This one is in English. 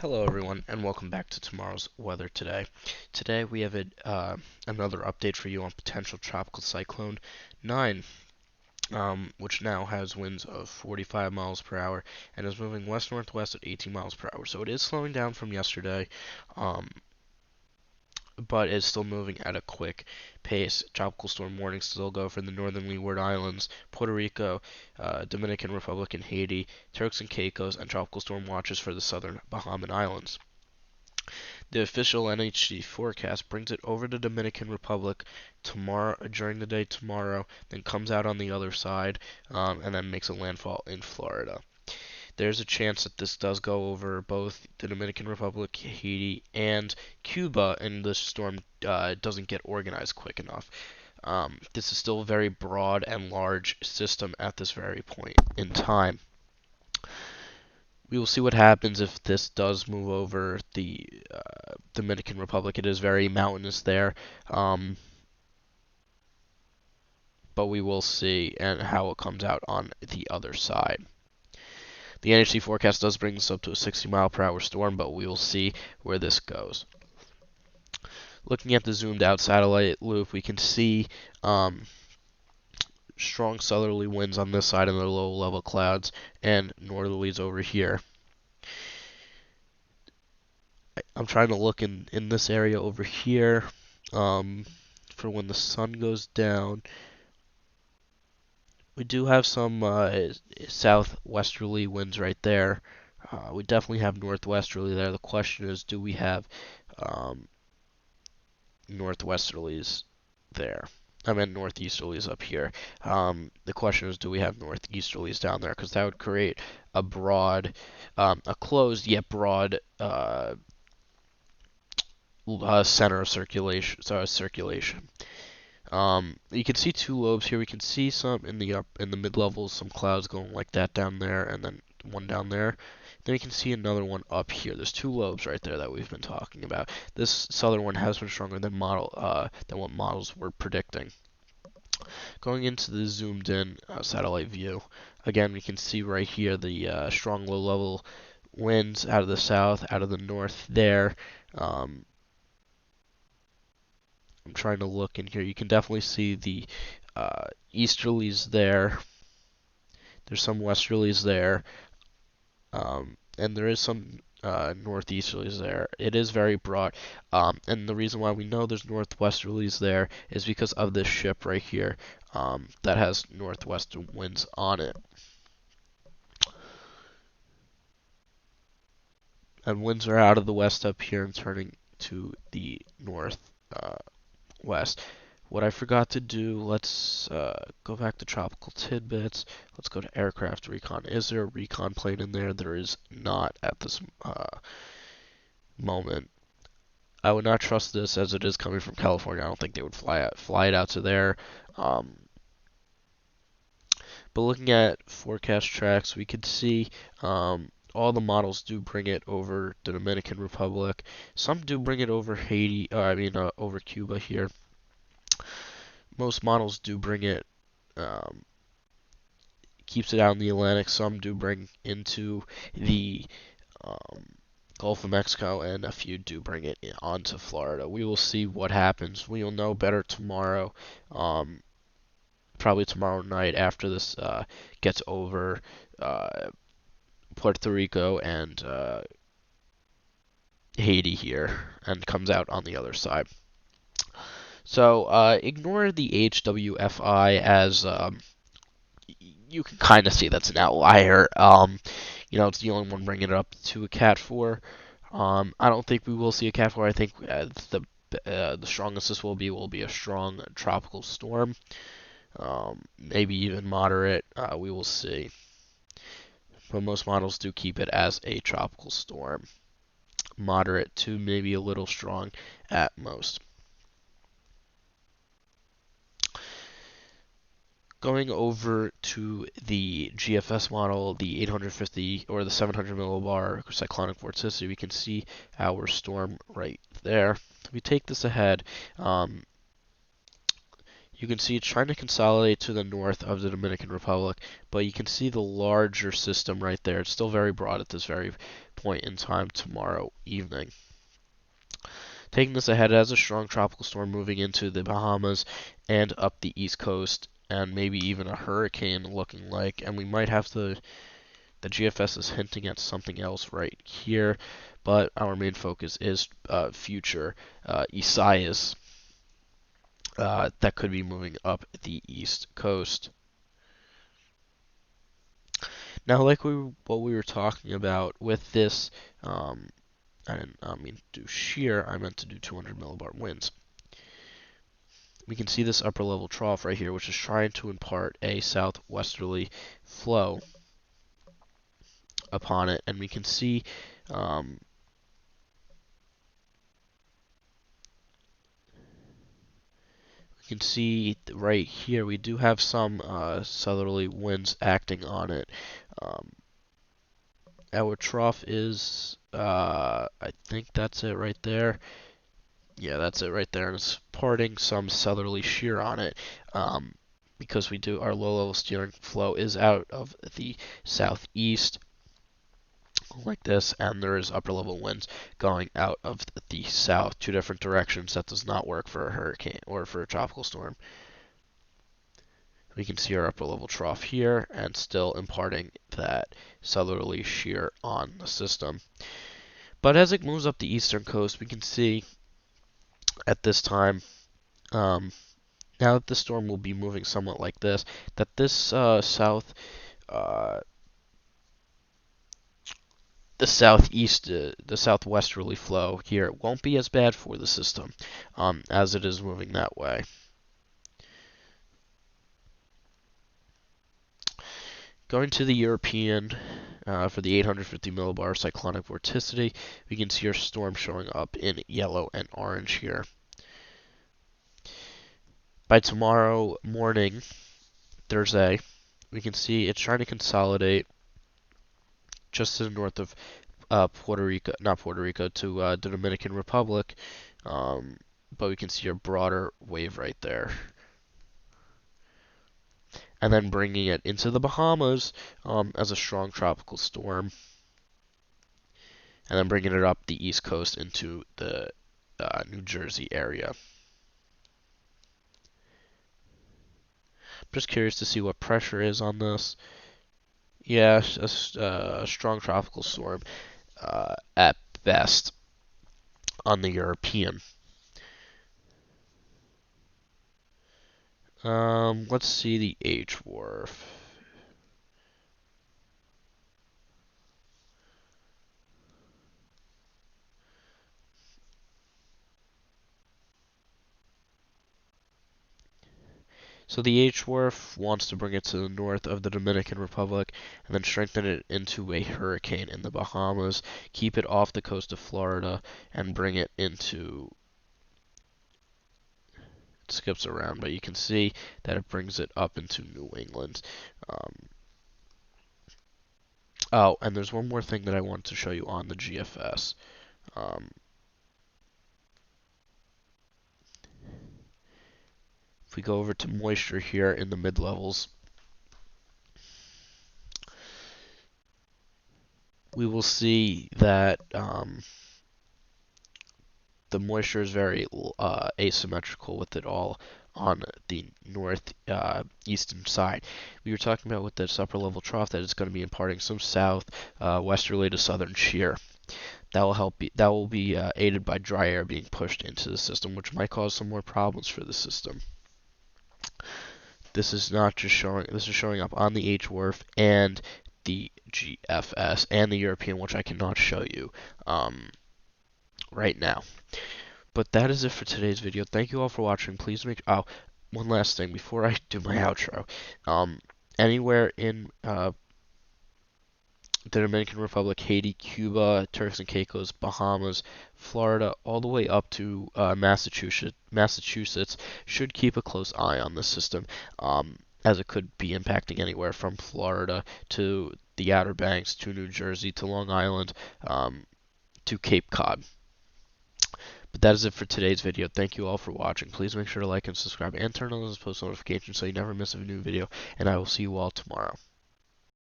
Hello everyone, and welcome back to tomorrow's weather today. Today we have another update for you on potential tropical cyclone 9, which now has winds of 45 miles per hour and is moving west-northwest at 18 miles per hour. So it is slowing down from yesterday, um, but it's still moving at a quick pace. Tropical storm warnings still go for the northern Leeward Islands, Puerto Rico, Dominican Republic, and Haiti, Turks and Caicos, and tropical storm watches for the southern Bahamian Islands. The official NHC forecast brings it over the Dominican Republic tomorrow during the day tomorrow, then comes out on the other side, and then makes a landfall in Florida. There's a chance that this does go over both the Dominican Republic, Haiti, and Cuba, and the storm doesn't get organized quick enough. This is still a very broad and large system at this very point in time. We will see what happens if this does move over the Dominican Republic. It is very mountainous there, but we will see and how it comes out on the other side. The NHC forecast does bring this up to a 60 mile per hour storm, but we will see where this goes. Looking at the zoomed out satellite loop, we can see strong southerly winds on this side of the low level clouds and northerlies over here. I'm trying to look in this area over here for when the sun goes down. We do have some southwesterly winds right there. We definitely have northwesterly there. The question is, do we have um, northwesterlies there? I meant northeasterlies up here. The question is, do we have northeasterlies down there? Because that would create a broad, a closed yet broad center of circulation. You can see two lobes here. We can see some in the mid levels, some clouds going like that down there, and then one down there. Then we can see another one up here. There's two lobes right there that we've been talking about. This southern one has been stronger than what models were predicting. Going into the zoomed in satellite view, again we can see right here the strong low level winds out of the south, out of the north there. I'm trying to look in here. You can definitely see the easterlies there. There's some westerlies there, and there is some northeasterlies there. It is very broad, and the reason why we know there's northwesterlies there is because of this ship right here that has northwestern winds on it. And winds are out of the west up here and turning to the north. West. What I forgot to do, let's go back to tropical tidbits. Let's go to aircraft recon. Is there a recon plane in there? There is not at this moment. I would not trust this as it is coming from California. I don't think they would fly it out to there. Um, but looking at forecast tracks, we could see all the models do bring it over the Dominican Republic. Some do bring it over Haiti, over Cuba here. Most models do bring it, keeps it out in the Atlantic. Some do bring into the um, Gulf of Mexico, and a few do bring it onto Florida. We will see what happens. We will know better tomorrow, probably tomorrow night after this gets over Puerto Rico and Haiti here and comes out on the other side. So ignore the HWFI as you can kind of see that's an outlier. It's the only one bringing it up to a Cat 4. I don't think we will see a Cat 4. I think the strongest this will be a strong tropical storm. Maybe even moderate. We will see. But most models do keep it as a tropical storm. Moderate to maybe a little strong at most. Going over to the GFS model, the 850 or the 700 millibar cyclonic vorticity, we can see our storm right there. If we take this ahead, you You can see it's trying to consolidate to the north of the Dominican Republic, but you can see the larger system right there. It's still very broad at this very point in time tomorrow evening. Taking this ahead, it has a strong tropical storm moving into the Bahamas and up the east coast, and maybe even a hurricane looking like. And we might have to. The GFS is hinting at something else right here, but our main focus is future Isaias that could be moving up the east coast. Now, like what we were talking about with this, I didn't mean to do shear, I meant to do 200 millibar winds. We can see this upper level trough right here, which is trying to impart a southwesterly flow upon it, and we can see right here we do have some southerly winds acting on it. Um, our trough is, I think that's it right there. Yeah, that's it right there, and it's parting some southerly shear on it. Because our low-level steering flow is out of the southeast, like this, and there is upper level winds going out of the south, two different directions. That does not work for a hurricane or for a tropical storm. We can see our upper level trough here and still imparting that southerly shear on the system. But as it moves up the eastern coast, we can see at this time, now that the storm will be moving somewhat like this, that this uh, the southwesterly flow here won't be as bad for the system as it is moving that way. Going to the European for the 850 millibar cyclonic vorticity, we can see our storm showing up in yellow and orange here. By tomorrow morning, Thursday, we can see it's trying to consolidate just to the north of Puerto Rico, not Puerto Rico, to the Dominican Republic, but we can see a broader wave right there. And then bringing it into the Bahamas as a strong tropical storm, and then bringing it up the east coast into the New Jersey area. Just curious to see what pressure is on this. Yeah, a strong tropical storm at best on the European. Let's see the H-Wharf. So the H-Wharf wants to bring it to the north of the Dominican Republic and then strengthen it into a hurricane in the Bahamas, keep it off the coast of Florida, and bring it into... It skips around, but you can see that it brings it up into New England. Oh, and there's one more thing that I want to show you on the GFS. If we go over to moisture here in the mid-levels, we will see that the moisture is very asymmetrical with it all on the northeastern side. We were talking about with this upper level trough that it's going to be imparting some south westerly to southern shear. That will be aided by dry air being pushed into the system, which might cause some more problems for the system. This is not just showing. This is showing up on the H-Wharf and the GFS and the European, which I cannot show you right now. But that is it for today's video. Thank you all for watching. Please make... Oh, one last thing before I do my outro. Anywhere in the Dominican Republic, Haiti, Cuba, Turks and Caicos, Bahamas, Florida, all the way up to Massachusetts should keep a close eye on this system, as it could be impacting anywhere from Florida to the Outer Banks to New Jersey to Long Island to Cape Cod. But But that is it for today's video. Thank you all for watching. Please make sure to like and subscribe and turn on those post notifications so you never miss a new video. And I will see you all tomorrow.